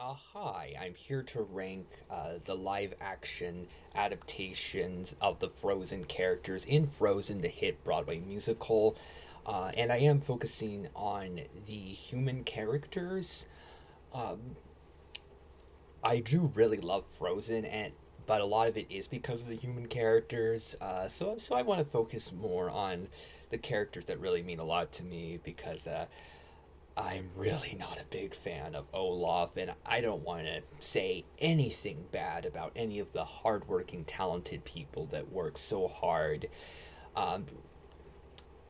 Hi, I'm here to rank the live action adaptations of the Frozen characters in Frozen, the hit Broadway musical. And I am focusing on the human characters. Um, I do really love Frozen, but a lot of it is because of the human characters. So I want to focus more on the characters that really mean a lot to me because I'm really not a big fan of Olaf, and I don't want to say anything bad about any of the hardworking, talented people that work so hard, um,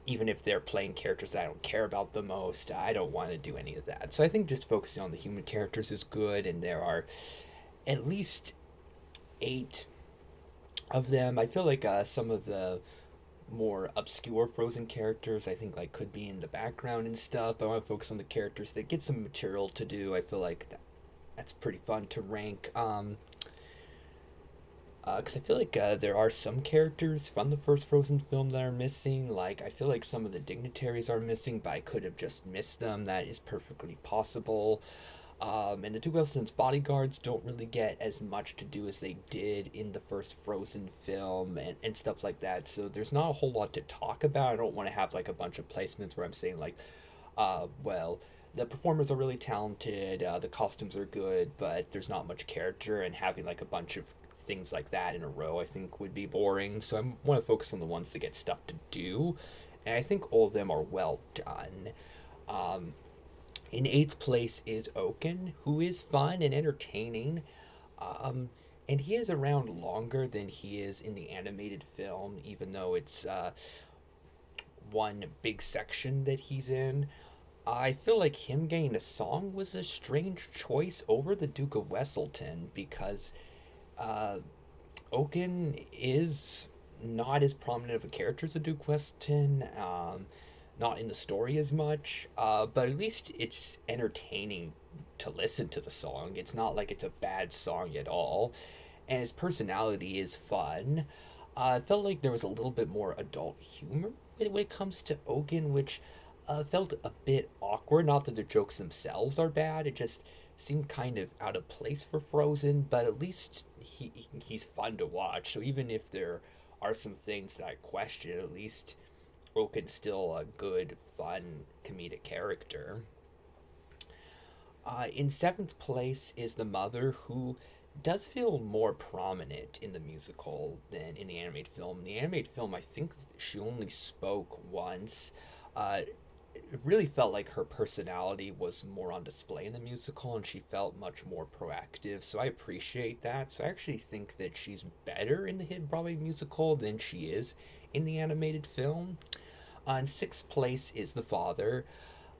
even if they're playing characters that I don't care about the most. I don't want to do any of that. So I think just focusing on the human characters is good, and there are at least eight of them. I feel like some of the more obscure Frozen characters I think like could be in the background and stuff. I want to focus on the characters that get some material to do. I feel like that's pretty fun to rank. Because I feel like there are some characters from the first Frozen film that are missing. Like, I feel like some of the dignitaries are missing, but I could have just missed them. That is perfectly possible. And the two Wilson's bodyguards don't really get as much to do as they did in the first Frozen film and stuff like that. So there's not a whole lot to talk about. I don't want to have like a bunch of placements where I'm saying like, well, the performers are really talented, the costumes are good, but there's not much character, and having like a bunch of things like that in a row I think would be boring. So I want to focus on the ones that get stuff to do, and I think all of them are well done. Um, in eighth place is Oaken, who is fun and entertaining. Um, and he is around longer than he is in the animated film, even though it's one big section that he's in. I feel like him getting a song was a strange choice over the Duke of Wesselton because uh, Oaken is not as prominent of a character as the Duke Weston, not in the story as much, but at least it's entertaining to listen to the song. It's not like it's a bad song at all, and his personality is fun. I felt like there was a little bit more adult humor when it comes to Oaken, which felt a bit awkward. Not that the jokes themselves are bad, it just seemed kind of out of place for Frozen, but at least he's fun to watch. So even if there are some things that I question, at least Oaken's still a good, fun, comedic character. In seventh place is the mother, who does feel more prominent in the musical than in the animated film. In the animated film, I think she only spoke once. It really felt like her personality was more on display in the musical, and she felt much more proactive. So I appreciate that. So I actually think that she's better in the hit Broadway musical than she is in the animated film. In sixth place is the father.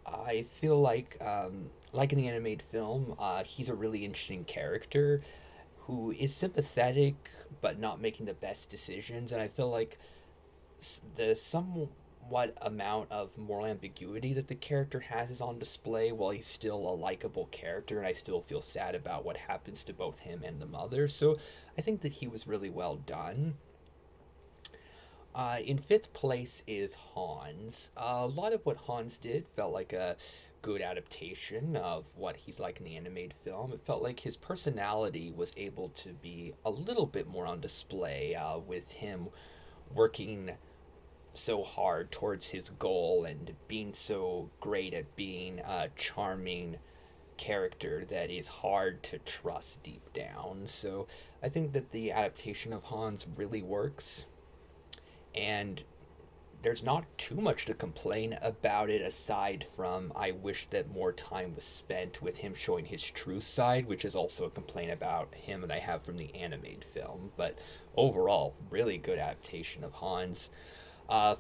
I feel like in the animated film, he's a really interesting character who is sympathetic but not making the best decisions, and I feel like the somewhat amount of moral ambiguity that the character has is on display while he's still a likable character, and I still feel sad about what happens to both him and the mother. So I think that he was really well done. In fifth place is Hans. A lot of what Hans did felt like a good adaptation of what he's like in the animated film. It felt like his personality was able to be a little bit more on display, with him working so hard towards his goal and being so great at being a charming character that is hard to trust deep down. So I think that the adaptation of Hans really works, and there's not too much to complain about it aside from I wish that more time was spent with him showing his true side, which is also a complaint about him that I have from the animated film. But overall, really good adaptation of Hans.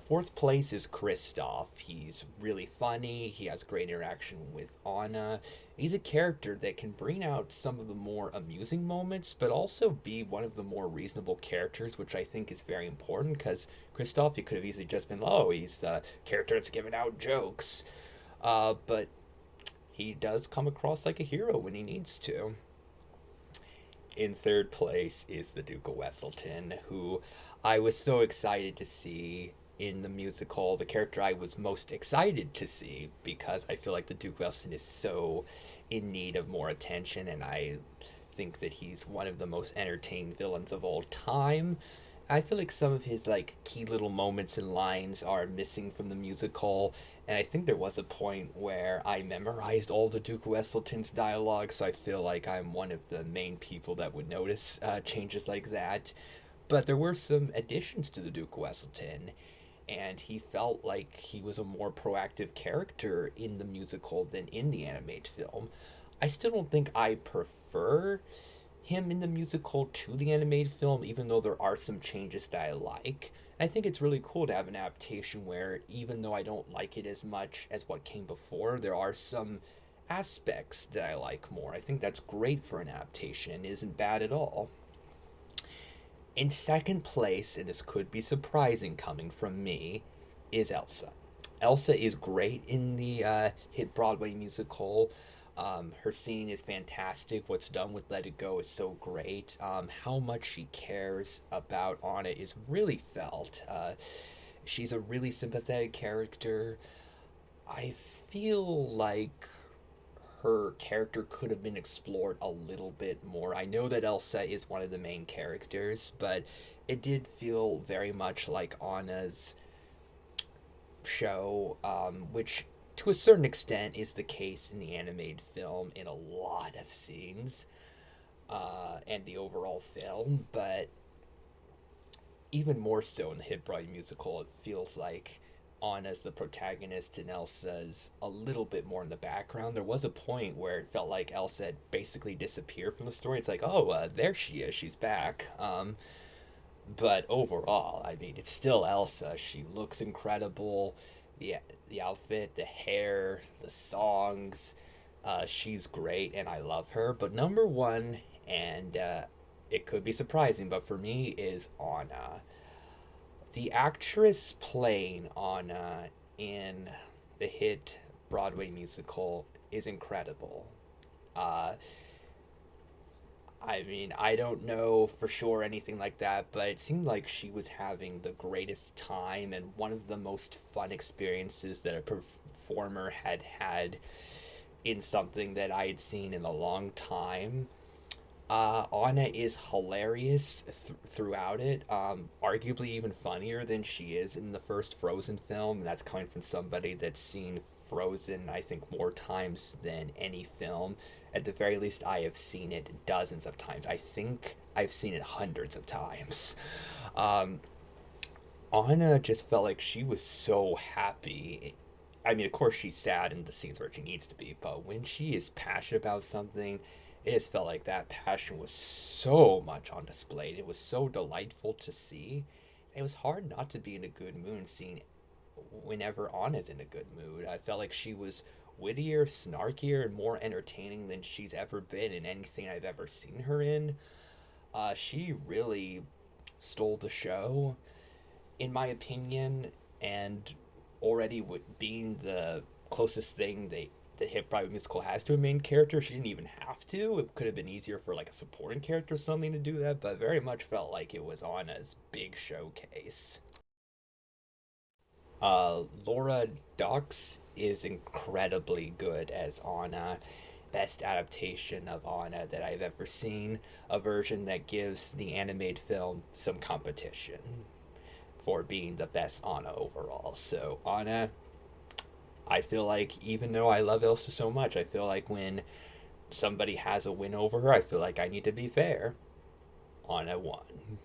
Fourth place is Kristoff. He's really funny. He has great interaction with Anna. He's a character that can bring out some of the more amusing moments, but also be one of the more reasonable characters, which I think is very important because Kristoff, he could have easily just been, oh, he's the character that's giving out jokes. But he does come across like a hero when he needs to. In third place is the Duke of Wesselton, who I was so excited to see in the musical, the character I was most excited to see, because I feel like the Duke of Elston is so in need of more attention, and I think that he's one of the most entertaining villains of all time. I feel like some of his like key little moments and lines are missing from the musical, and I think there was a point where I memorized all the Duke of Westleton's dialogue, so I feel like I'm one of the main people that would notice changes like that. But there were some additions to the Duke of Westleton, and he felt like he was a more proactive character in the musical than in the animated film. I still don't think I prefer him in the musical to the animated film, even though there are some changes that I like. I think it's really cool to have an adaptation where, even though I don't like it as much as what came before, there are some aspects that I like more. I think that's great for an adaptation and isn't bad at all. In second place, and this could be surprising coming from me, is Elsa. Elsa is great in the hit Broadway musical. Her singing is fantastic. What's done with Let It Go is so great. How much she cares about Anna is really felt. She's a really sympathetic character. I feel like her character could have been explored a little bit more. I know that Elsa is one of the main characters, but it did feel very much like Anna's show, which to a certain extent is the case in the animated film in a lot of scenes and the overall film, but even more so in the hit Broadway musical, it feels like Anna's the protagonist and Elsa's a little bit more in the background. There was a point where it felt like Elsa had basically disappeared from the story. It's like, oh, there she is, she's back. But overall, I mean, it's still Elsa. She looks incredible. The the outfit, the hair, the songs. She's great, and I love her. But number one, and it could be surprising, but for me, is Anna. The actress playing Anna in the hit Broadway musical is incredible. Uh, I mean, I don't know for sure anything like that, but it seemed like she was having the greatest time and one of the most fun experiences that a performer had had in something that I had seen in a long time. Anna is hilarious throughout it. Arguably even funnier than she is in the first Frozen film. And that's coming from somebody that's seen Frozen, I think, more times than any film. At the very least, I have seen it dozens of times. I think I've seen it hundreds of times. Um, Anna just felt like she was so happy. I mean, of course, she's sad in the scenes where she needs to be, but when she is passionate about something, it just felt like that passion was so much on display. It was so delightful to see. It was hard not to be in a good mood seeing whenever Anna's in a good mood. I felt like she was wittier, snarkier, and more entertaining than she's ever been in anything I've ever seen her in. She really stole the show, in my opinion, and already with being the closest thing the hit Broadway musical has to a main character, she didn't even have to. It could have been easier for like a supporting character or something to do that, but very much felt like it was Anna's big showcase. Laura Dux is incredibly good as Anna. Best adaptation of Anna that I've ever seen. A version that gives the animated film some competition for being the best Anna overall. So, Anna, I feel like even though I love Elsa so much, I feel like when somebody has a win over her, I feel like I need to be fair. Anna won.